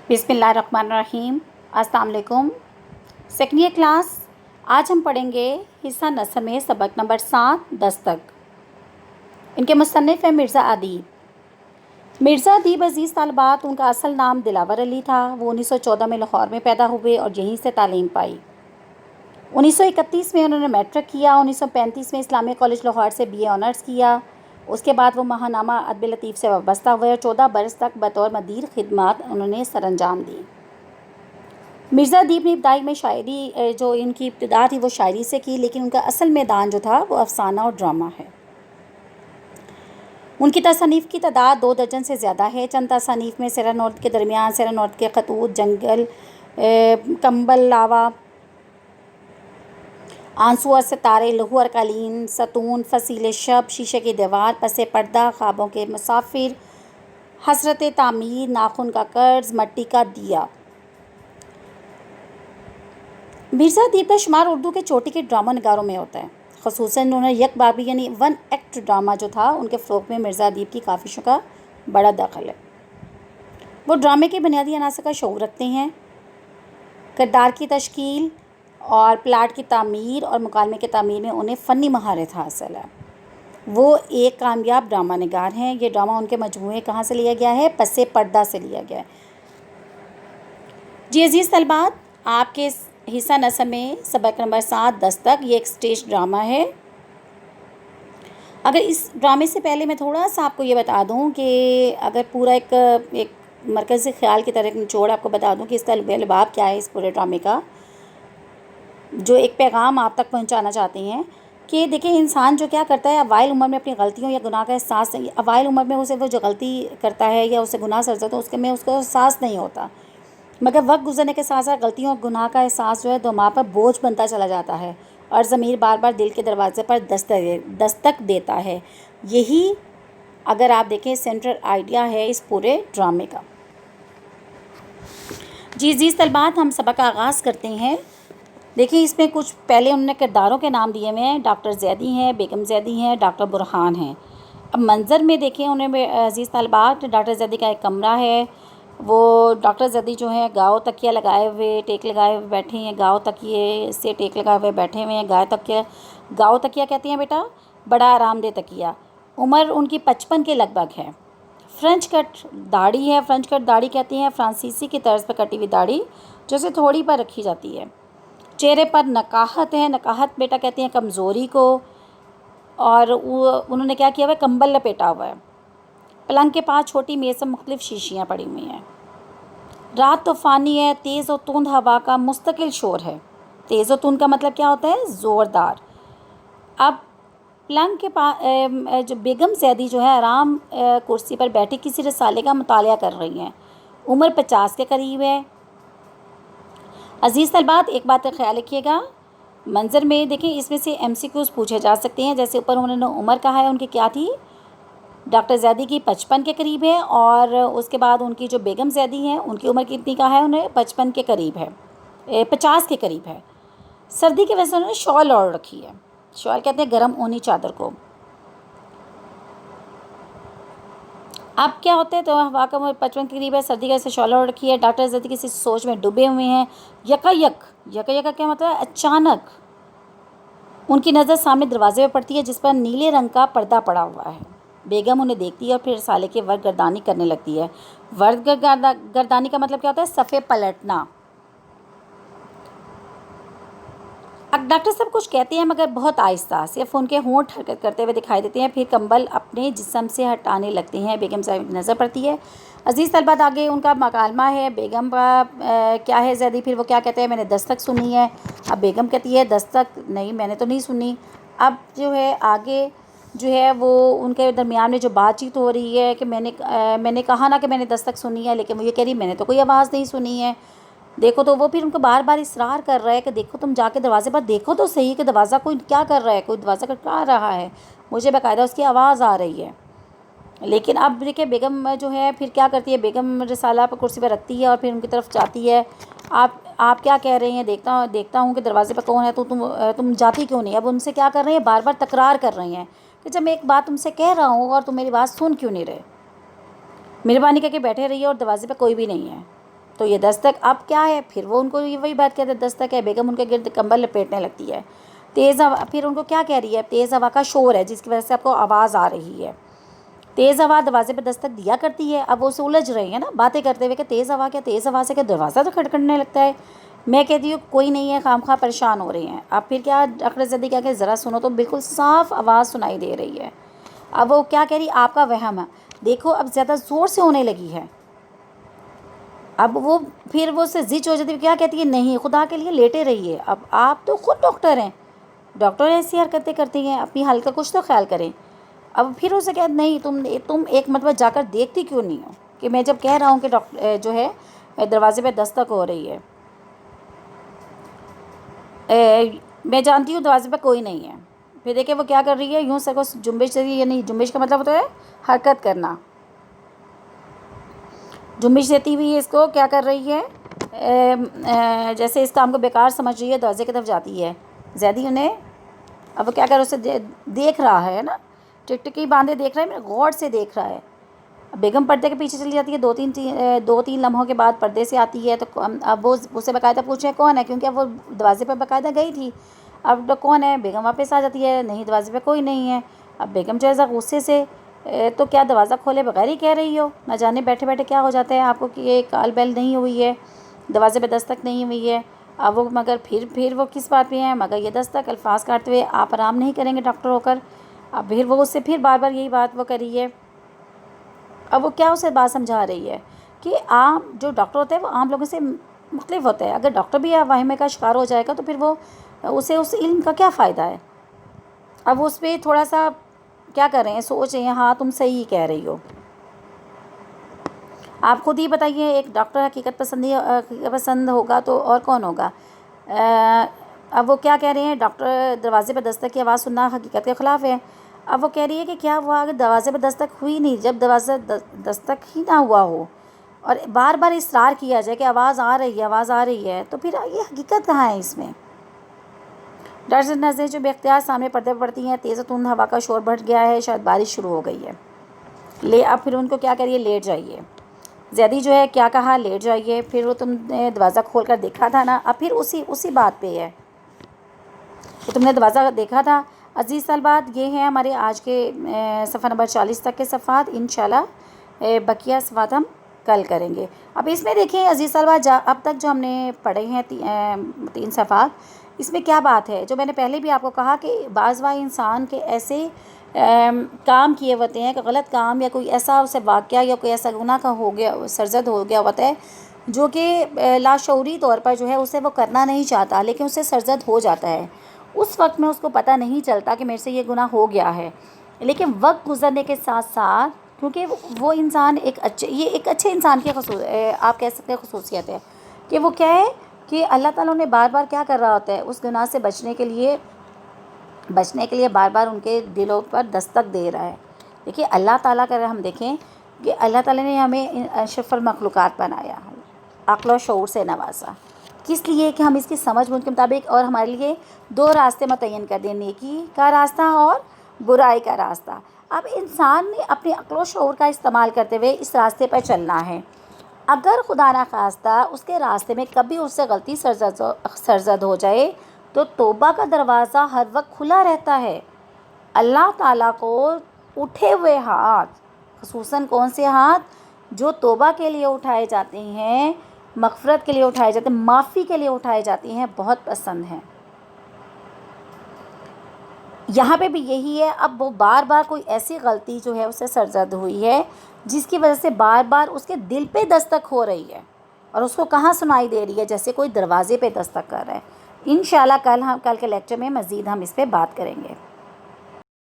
बिस्मिल्लाहिर्रहमानिर्रहीम। अस्सलाम वालेकुम। Second year class. आज हम पढ़ेंगे हिस्सा नस्र में सबक नंबर 7 दस्तक। इनके मुसन्निफ़ हैं मिर्ज़ा अदीब। मिर्ज़ा अदीब अज़ीज़ तालिबात, उनका असल नाम दिलावर अली था। वो 1914 में लाहौर में पैदा हुए और यहीं से तालीम पाई। 1931 में उन्होंने मैट्रिक किया। 1935 में इस्लामिया कॉलेज लाहौर से BA ऑनर्स किया। उसके बाद वो महानामा अदब लतीफ़ से वाबस्ता हुए और 14 बरस तक बतौर मदीर खिदमत उन्होंने सरअंजाम दी। मिर्ज़ा अदीब ने इब्तदाई में शायरी, जो इनकी इब्तिदा थी वो शायरी से की, लेकिन उनका असल मैदान जो था वो अफसाना और ड्रामा है। उनकी तसनीफ़ की तादाद 2 दर्जन से ज़्यादा है। चंद तसनीफ़ में सेरा नौर्द के दरमियान, सेरा नौर्द के खतूत, जंगल, कंबल लावा, आंसू और सितारे, लहू और कालीन, सतून, फसील शब, शीशे की दीवार, पसे पर्दा, ख्वाबों के मुसाफिर, हसरत तामीर, नाखून का कर्ज, मट्टी का दिया। मिर्ज़ा अदीब का शुमार उर्दू के चोटी के ड्रामा नगारों में होता है। ख़ुसूसन उन्होंने यक बाबी यानी 1 एक्ट ड्रामा जो था उनके फ़रोग़ में मिर्ज़ा अदीब की काविशों का बड़ा दखल है। वो ड्रामे के बुनियादी अनासर का शऊर रखते हैं। किरदार की तश्कील और प्लाट की तामीर और मुकालमे की तामीर में उन्हें फ़नी महारत हासिल है। वो एक कामयाब ड्रामा निगार हैं। ये ड्रामा उनके मजमूए कहाँ से लिया गया है? पसे पर्दा से लिया गया है। जी अज़ीज़ तलबात, आपके हिस्सा नस्र में सबक नंबर 7 दस्तक, ये एक स्टेज ड्रामा है। अगर इस ड्रामे से पहले मैं थोड़ा सा आपको ये बता दूं कि अगर पूरा एक मरकज़ी ख़्याल की तरह निचोड़ आपको बता दूं कि इसका लुबाब क्या है इस पूरे ड्रामे का, जो एक पैगाम आप तक पहुंचाना चाहते हैं कि देखिए, इंसान जो क्या करता है अवाइल उम्र में अपनी गलतियों या गुनाह का एहसास, अवाइल उम्र में उसे वो जो गलती करता है या उसे गुनाह सर्जता है उसके में उसको एहसास नहीं होता, मगर वक्त गुजरने के साथ साथ गलतियों और गुनाह का एहसास जो है दिमाग पर बोझ बनता चला जाता है और ज़मीर बार बार दिल के दरवाजे पर दस्तक देता है। यही अगर आप देखें सेंट्रल आइडिया है इस पूरे ड्रामे का। जी अज़ीज़ तलबात, हम सबक का आगाज़ करते हैं। देखिए, इसमें कुछ पहले उन्होंने किरदारों के नाम दिए हुए हैं। डॉक्टर ज़ैदी हैं, बेगम ज़ैदी हैं, डॉक्टर बुरहान हैं। अब मंज़र में देखें उन्हें अज़ीज़ तलबात, डॉक्टर ज़ैदी का एक कमरा है। वो डॉक्टर ज़ैदी जो है गाव तकिया लगाए हुए, टेक लगाए हुए बैठे हैं। गाव तकिए से टेक लगाए हुए बैठे हुए हैं। गाव तकिया कहती हैं बेटा, बड़ा आरामदेह तकिया। उम्र उनकी 55 के लगभग है। फ्रेंच कट दाढ़ी है। फ्रेंच कट दाढ़ी कहती हैं फ्रांसीसी की तर्ज पर कटी हुई दाढ़ी, जैसे थोड़ी पर रखी जाती है। चेहरे पर नकाहत है। नकाहत बेटा कहती हैं कमज़ोरी को। और उन्होंने क्या किया हुआ है? कंबल लपेटा हुआ है। पलंग के पास छोटी मेज़ पर मुख्तलिफ शीशियाँ पड़ी हुई हैं। रात तूफ़ानी है। तेज़ और तुंद हवा का मुस्तकिल शोर है। तेज़ और तुंद का मतलब क्या होता है? ज़ोरदार। अब पलंग के पास जो बेगम ज़ैदी जो है आराम कुर्सी पर बैठी किसी रसाले का मुतालिया कर रही हैं। उम्र 50 के करीब है। अज़ीज़ तलबात, एक बात का ख्याल रखिएगा, मंज़र में देखें इसमें से MCQs पूछे जा सकते हैं। जैसे ऊपर उन्होंने उम्र कहा है, उनकी क्या थी? डॉक्टर ज़ैदी की 55 के करीब है। और उसके बाद उनकी जो बेगम ज़ैदी हैं उनकी उम्र कितनी का है? उन्हें 55 के करीब है, 50 के करीब है। सर्दी की वजह से उन्होंने शॉल ओढ़ रखी है। शॉल कहते हैं गर्म ऊनी चादर को। अब क्या होता है? तो हवा का 55 के करीब है, सर्दी का जैसे शॉल ओढ़ रखी है। डॉक्टर ज़ैदी किसी सोच में डूबे हुए हैं। यकायक का क्या मतलब है? अचानक उनकी नज़र सामने दरवाजे पर पड़ती है जिस पर नीले रंग का पर्दा पड़ा हुआ है। बेगम उन्हें देखती है और फिर साले के वर्द गर्दानी करने लगती है। वर्द गर्दानी का मतलब क्या होता है? सफ़े पलटना। अब डॉक्टर साहब कुछ कहते हैं मगर बहुत आहिस्ता, सिर्फ उनके होंठ हरकत करते हुए दिखाई देते हैं। फिर कंबल अपने जिस्म से हटाने लगते हैं। बेगम साहब की नज़र पड़ती है। अज़ीज़ तलबात, आगे उनका मकालमा है। बेगम का क्या है? ज़ैदी फिर वो क्या कहते हैं? मैंने दस्तक सुनी है। अब बेगम कहती है दस्तक नहीं, मैंने तो नहीं सुनी। अब जो है आगे जो है वो उनके दरमियान में जो बातचीत हो रही है कि मैंने कहा ना कि मैंने दस्तक सुनी है, लेकिन वो ये कह रही मैंने तो कोई आवाज़ नहीं सुनी है। देखो तो वो फिर उनको बार बार इसरार कर रहा है कि देखो, तुम जाके दरवाजे पर देखो तो सही कि दरवाज़ा कोई क्या कर रहा है, कोई दरवाज़ा खटखटा रहा है। मुझे बाकायदा उसकी आवाज़ आ रही है। लेकिन अब देखिए बेगम जो है फिर क्या करती है? बेगम रिसाला पर कुर्सी पर रखती है और फिर उनकी तरफ जाती है। आप क्या कह रहे हैं? देखता हूँ कि दरवाजे पर कौन है, तो तुम जाती क्यों नहीं? अब उनसे क्या कर रही हैं? बार बार तकरार कर रही हैं कि जब मैं एक बात तुमसे कह रहा हूँ और तुम मेरी बात सुन क्यों नहीं रहे? मेहरबानी करके बैठे रहिए और दरवाजे पर कोई भी नहीं है। تو یہ دستک اب کیا ہے؟ پھر وہ ان کو یہ وہی بات کہتے ہیں دستک ہے. بیگم ان کے گرد کمبل لپیٹنے لگتی ہے. تیز ہوا پھر ان کو کیا کہہ رہی ہے؟ تیز ہوا کا شور ہے جس کی وجہ سے آپ کو آواز آ رہی ہے. تیز ہوا دروازے پہ دستک دیا کرتی ہے. اب وہ اسے الجھ رہے ہیں نا باتیں کرتے ہوئے کہ تیز ہوا کیا، تیز ہوا سے کیا دروازہ تو کھٹکھٹنے لگتا ہے. میں کہتی ہوں کوئی نہیں ہے، خواہ پریشان ہو رہے ہیں. اب پھر کیا ڈاکٹر زیدی کیا کہ ذرا سنو تو بالکل صاف آواز سنائی دے رہی ہے. اب وہ کیا کہہ رہی آپ کا وہم ہے. دیکھو اب زیادہ زور سے ہونے لگی ہے. اب وہ پھر وہ سے زچ ہو جاتی ہے. کیا کہتی ہے نہیں خدا کے لیے لیٹے رہیے. اب آپ تو خود ڈاکٹر ہیں، ڈاکٹر ایسی حرکتیں کرتی ہیں، اپنی حال کا کچھ تو خیال کریں. اب پھر اسے کہا نہیں تم ایک مرتبہ جا کر دیکھتی کیوں نہیں ہو کہ میں جب کہہ رہا ہوں کہ ڈاکٹر جو ہے دروازے پہ دستک ہو رہی ہے. میں جانتی ہوں دروازے پہ کوئی نہیں ہے. پھر دیکھیں وہ کیا کر رہی ہے، یوں سر کو جنبش دے رہی ہے. یعنی جنبش کا مطلب ہوتا ہے حرکت کرنا. جنبش دیتی ہوئی اس کو کیا کر رہی ہے، جیسے اس کام کو بیکار سمجھ رہی ہے دروازے کی طرف جاتی ہے. زیدی انہیں اب وہ کیا کر اسے دیکھ رہا ہے نا، ٹکٹکی باندھے دیکھ رہا ہے، غور سے دیکھ رہا ہے. بیگم پردے کے پیچھے چلی جاتی ہے. دو تین لمحوں کے بعد پردے سے آتی ہے. تو اب وہ اسے باقاعدہ پوچھیں کون ہے، کیونکہ اب وہ دروازے پہ باقاعدہ گئی تھی. اب کون ہے، بیگم واپس آ جاتی ہے. نہیں دروازے پہ کوئی نہیں ہے. اب بیگم جو ہے غصے سے تو کیا دروازہ کھولے بغیر ہی کہہ رہی ہو، نہ جانے بیٹھے بیٹھے کیا ہو جاتا ہے آپ کو کہ یہ کال بیل نہیں ہوئی ہے، دروازے پہ دستک نہیں ہوئی ہے. اب وہ مگر پھر وہ کس بات پہ ہیں، مگر یہ دستک الفاظ کاٹتے ہوئے آپ آرام نہیں کریں گے ڈاکٹر ہو کر. اب پھر وہ اس سے پھر بار بار یہی بات وہ کر رہی ہے. اب وہ کیا اسے بات سمجھا رہی ہے کہ عام جو ڈاکٹر ہوتا ہے وہ عام لوگوں سے مختلف ہوتا ہے. اگر ڈاکٹر بھی واہمے کا شکار ہو جائے گا تو پھر وہ اسے اس علم کا کیا فائدہ ہے. اب اس پہ تھوڑا سا کیا کر رہے ہیں، سوچ رہے ہیں ہاں تم صحیح کہہ رہی ہو. آپ خود ہی بتائیے، ایک ڈاکٹر حقیقت پسند ہوگا تو اور کون ہوگا. اب وہ کیا کہہ رہے ہیں، ڈاکٹر دروازے پہ دستک کی آواز سننا حقیقت کے خلاف ہے. اب وہ کہہ رہی ہے کہ کیا وہ اگر دروازے پہ دستک ہوئی نہیں، جب دروازہ دستک ہی نہ ہوا ہو اور بار بار اصرار کیا جائے کہ آواز آ رہی ہے آواز آ رہی ہے، تو پھر یہ حقیقت کہاں ہے اس میں. ڈاکٹر سے نظریں جو بے اختیار سامنے پردے پڑتی ہیں. تیز و تند ہوا کا شور بڑھ گیا ہے، شاید بارش شروع ہو گئی ہے. اب پھر ان کو کیا کریے، لیٹ جائیے. زیدی جو ہے کیا کہا، لیٹ جائیے. پھر وہ تم نے دروازہ کھول کر دیکھا تھا نا. اب پھر اسی بات پہ ہے کہ تم نے دروازہ دیکھا تھا. عزیز طالبات یہ ہیں ہمارے آج کے صفحہ نمبر 40 تک کے صفحات. انشاءاللہ بقیہ صفحات ہم کل کریں گے. اب اس میں دیکھیں عزیز طالبات، اب تک جو ہم نے پڑھے ہیں 3 صفحات، اس میں کیا بات ہے جو میں نے پہلے بھی آپ کو کہا کہ بعض انسان کے ایسے کام کیے ہوتے ہیں کہ غلط کام یا کوئی ایسا اسے واقعہ یا کوئی ایسا گناہ کا ہو گیا، سرزد ہو گیا ہوتا ہے جو کہ لاشعوری طور پر جو ہے اسے وہ کرنا نہیں چاہتا، لیکن اسے سرزد ہو جاتا ہے. اس وقت میں اس کو پتہ نہیں چلتا کہ میرے سے یہ گناہ ہو گیا ہے. لیکن وقت گزرنے کے ساتھ ساتھ، کیونکہ وہ انسان ایک اچھے انسان کی آپ کہہ سکتے ہیں خصوصیت ہے کہ وہ کیا ہے کہ اللہ تعالیٰ نے بار بار کیا کر رہا ہوتا ہے، اس گناہ سے بچنے کے لیے بار بار ان کے دلوں پر دستک دے رہا ہے. دیکھیے اللہ تعالیٰ کا ہم دیکھیں کہ اللہ تعالیٰ نے ہمیں اشرف المخلوقات بنایا، عقل و شعور سے نوازا. کس لیے کہ ہم اس کی سمجھ کے مطابق اور ہمارے لیے 2 راستے متعین کر دیں، نیکی کا راستہ اور برائی کا راستہ. اب انسان نے اپنے عقل و شعور کا استعمال کرتے ہوئے اس راستے پر چلنا ہے. اگر خدا نخواستہ اس کے راستے میں کبھی اس سے غلطی سرزد ہو جائے تو توبہ کا دروازہ ہر وقت کھلا رہتا ہے. اللہ تعالیٰ کو اٹھے ہوئے ہاتھ، خصوصاً کون سے ہاتھ، جو توبہ کے لیے اٹھائے جاتے ہیں، مغفرت کے لیے اٹھائے جاتے ہیں، معافی کے لیے اٹھائے جاتے ہیں، بہت پسند ہیں. یہاں پہ بھی یہی ہے. اب وہ بار بار کوئی ایسی غلطی جو ہے اسے سرزد ہوئی ہے جس کی وجہ سے بار بار اس کے دل پہ دستک ہو رہی ہے اور اس کو کہاں سنائی دے رہی ہے، جیسے کوئی دروازے پہ دستک کر رہا ہے. انشاءاللہ کل کے لیکچر میں مزید ہم اس پہ بات کریں گے.